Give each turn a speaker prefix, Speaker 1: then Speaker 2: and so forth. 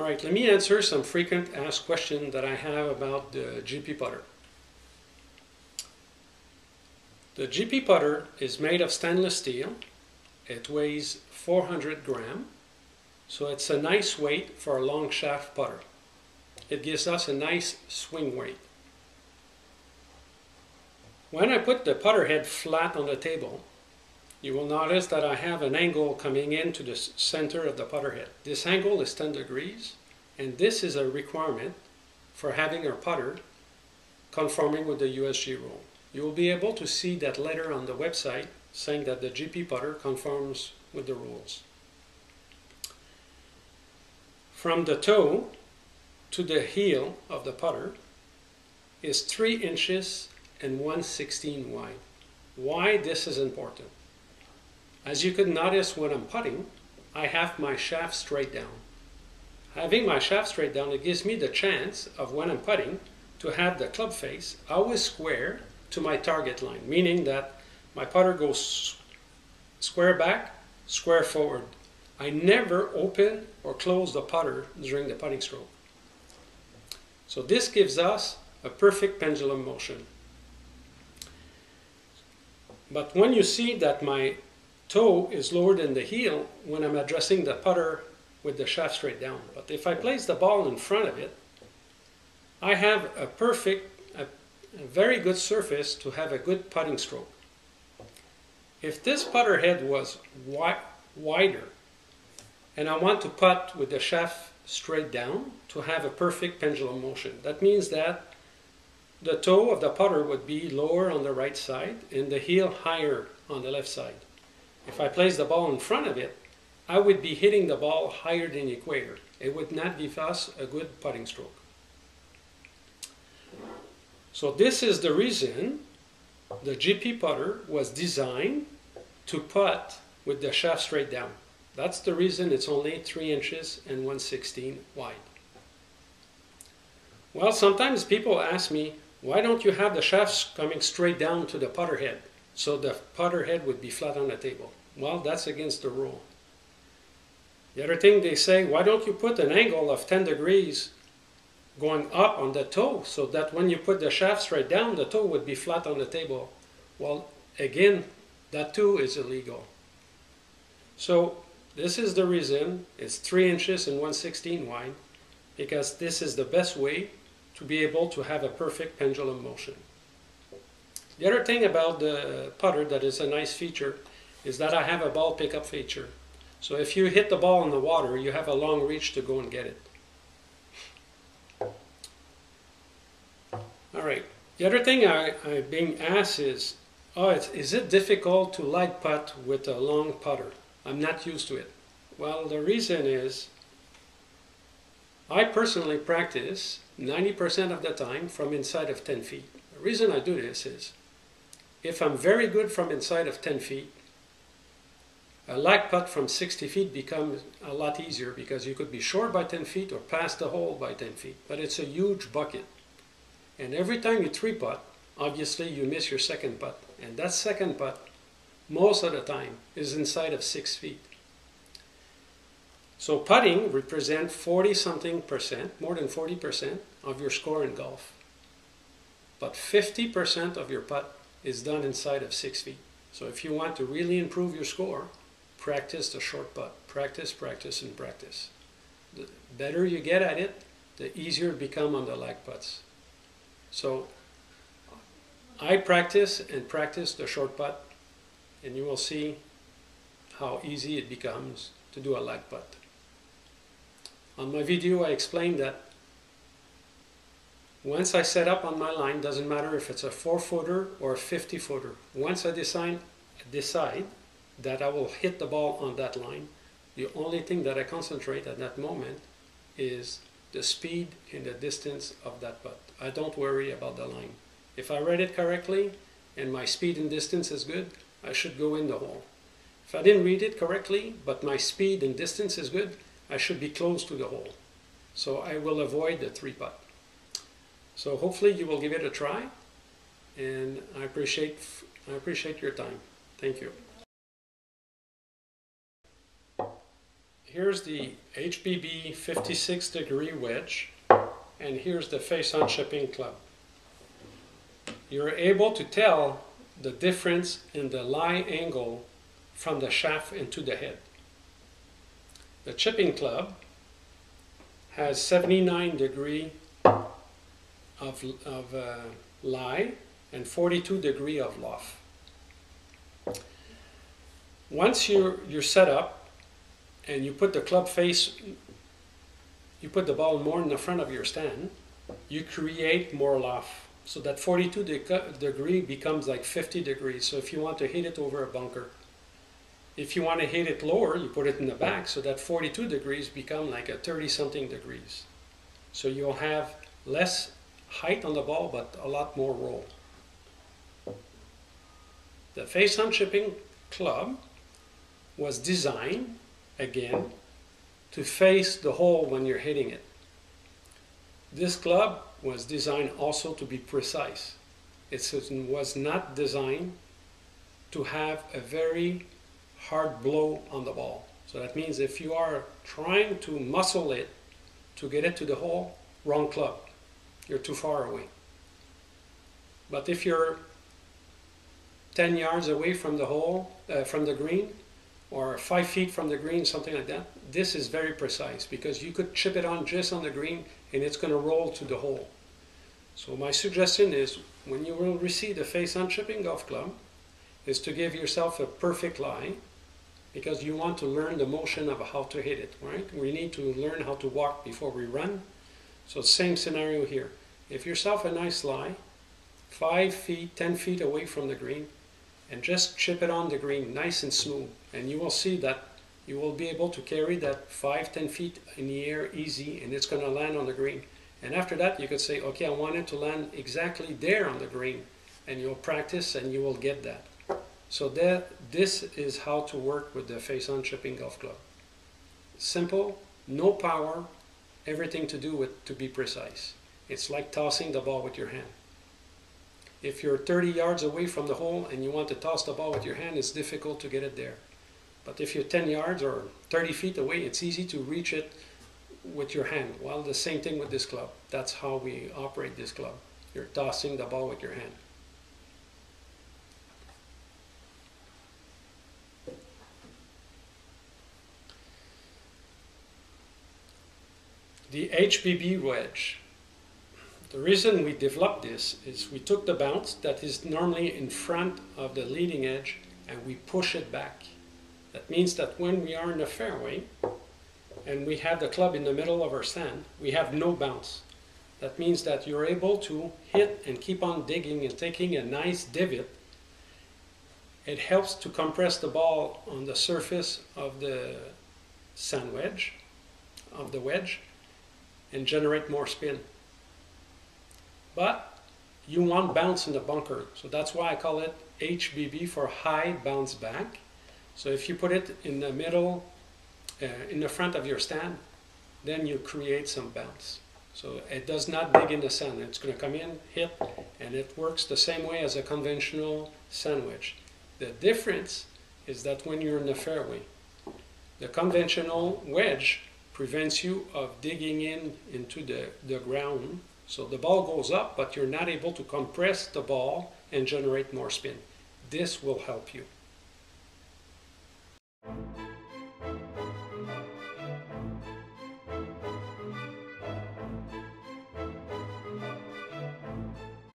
Speaker 1: Alright, let me answer some frequent asked questions that I have about the GP putter. The GP putter is made of stainless steel. It weighs 400 grams, so it's a nice weight for a long shaft putter. It gives us a nice swing weight. When I put the putter head flat on the table, you will notice that I have an angle coming into the center of the putter head. This angle is 10 degrees, and this is a requirement for having our putter conforming with the USG rule. You will be able to see that letter on the website saying that the GP putter conforms with the rules. From the toe to the heel of the putter is 3 inches and 1/16 wide. Why this is important? As you could notice when I'm putting, I have my shaft straight down. Having my shaft straight down, it gives me the chance of when I'm putting to have the club face always square to my target line, meaning that my putter goes square back, square forward. I never open or close the putter during the putting stroke. So this gives us a perfect pendulum motion. But when you see that my toe is lower than the heel when I'm addressing the putter with the shaft straight down. But if I place the ball in front of it, I have a very good surface to have a good putting stroke. If this putter head was wider and I want to putt with the shaft straight down to have a perfect pendulum motion, that means that the toe of the putter would be lower on the right side and the heel higher on the left side. If I place the ball in front of it, I would be hitting the ball higher than the equator. It would not give us a good putting stroke. So this is the reason the GP putter was designed to putt with the shaft straight down. That's the reason it's only 3 inches and 1/16 wide. Well, sometimes people ask me, why don't you have the shafts coming straight down to the putter head so the putter head would be flat on the table? Well, that's against the rule. The other thing they say, why don't you put an angle of 10 degrees going up on the toe so that when you put the shaft straight down, the toe would be flat on the table? Well, again, that too is illegal. So this is the reason it's 3 inches and 1/16 wide, because this is the best way to be able to have a perfect pendulum motion. The other thing about the putter that is a nice feature is that I have a ball pickup feature. So if you hit the ball in the water, you have a long reach to go and get it. All right. The other thing I'm being asked is, is it difficult to light putt with a long putter? I'm not used to it. Well, the reason is I personally practice 90% of the time from inside of 10 feet. The reason I do this is if I'm very good from inside of 10 feet, a lag putt from 60 feet becomes a lot easier because you could be short by 10 feet or past the hole by 10 feet. But it's a huge bucket. And every time you 3-putt, obviously you miss your second putt. And that second putt, most of the time, is inside of 6 feet. So putting represents 40-something%, more than 40% of your score in golf. But 50% of your putt is done inside of 6 feet. So if you want to really improve your score, practice the short putt. Practice, practice, and practice. The better you get at it, the easier it becomes on the lag putts. So I practice and practice the short putt, and you will see how easy it becomes to do a lag putt. On my video, I explained that once I set up on my line, doesn't matter if it's a 4-footer or a 50-footer. Once I decide that I will hit the ball on that line, the only thing that I concentrate at that moment is the speed and the distance of that putt. I don't worry about the line. If I read it correctly and my speed and distance is good, I should go in the hole. If I didn't read it correctly, but my speed and distance is good, I should be close to the hole. So I will avoid the 3-putt. So hopefully you will give it a try, and I appreciate your time. Thank you. Here's the HBB 56 degree wedge, and here's the face-on chipping club. You're able to tell the difference in the lie angle from the shaft into the head. The chipping club has 79 degree of lie and 42 degree of loft. Once you're set up and you put the club face, you put the ball more in the front of your stand, you create more loft. So that 42 degree becomes like 50 degrees. So if you want to hit it over a bunker, if you want to hit it lower, you put it in the back, so that 42 degrees become like a 30-something degrees. So you'll have less height on the ball, but a lot more roll. The face-on chipping club was designed, again, to face the hole when you're hitting it. This club was designed also to be precise. It was not designed to have a very hard blow on the ball. So that means if you are trying to muscle it to get it to the hole, wrong club. You're too far away. But if you're 10 yards away from the hole, from the green, or 5 feet from the green, something like that, this is very precise because you could chip it on just on the green and it's going to roll to the hole. So my suggestion is, when you will receive the face-on chipping golf club, is to give yourself a perfect lie, because you want to learn the motion of how to hit it, right? We need to learn how to walk before we run. So same scenario here. Give yourself a nice lie, 5 feet, 10 feet away from the green, and just chip it on the green nice and smooth. And you will see that you will be able to carry that 5-10 feet in the air easy, and it's going to land on the green. And after that, you could say, okay, I want it to land exactly there on the green. And you'll practice and you will get that. So this is how to work with the face-on chipping golf club. Simple, no power, everything to do with to be precise. It's like tossing the ball with your hand. If you're 30 yards away from the hole and you want to toss the ball with your hand, it's difficult to get it there. But if you're 10 yards or 30 feet away, it's easy to reach it with your hand. Well, the same thing with this club. That's how we operate this club. You're tossing the ball with your hand. The HBB wedge. The reason we developed this is we took the bounce that is normally in front of the leading edge and we push it back. That means that when we are in the fairway and we have the club in the middle of our stand, we have no bounce. That means that you're able to hit and keep on digging and taking a nice divot. It helps to compress the ball on the surface of the sand wedge, of the wedge, and generate more spin. But you want bounce in the bunker, so that's why I call it HBB for high bounce back. So if you put it in the middle, in the front of your stand, then you create some bounce. So it does not dig in the sand. It's going to come in, hit, and it works the same way as a conventional sand wedge. The difference is that when you're in the fairway, the conventional wedge prevents you of digging into the ground. So the ball goes up, but you're not able to compress the ball and generate more spin. This will help you.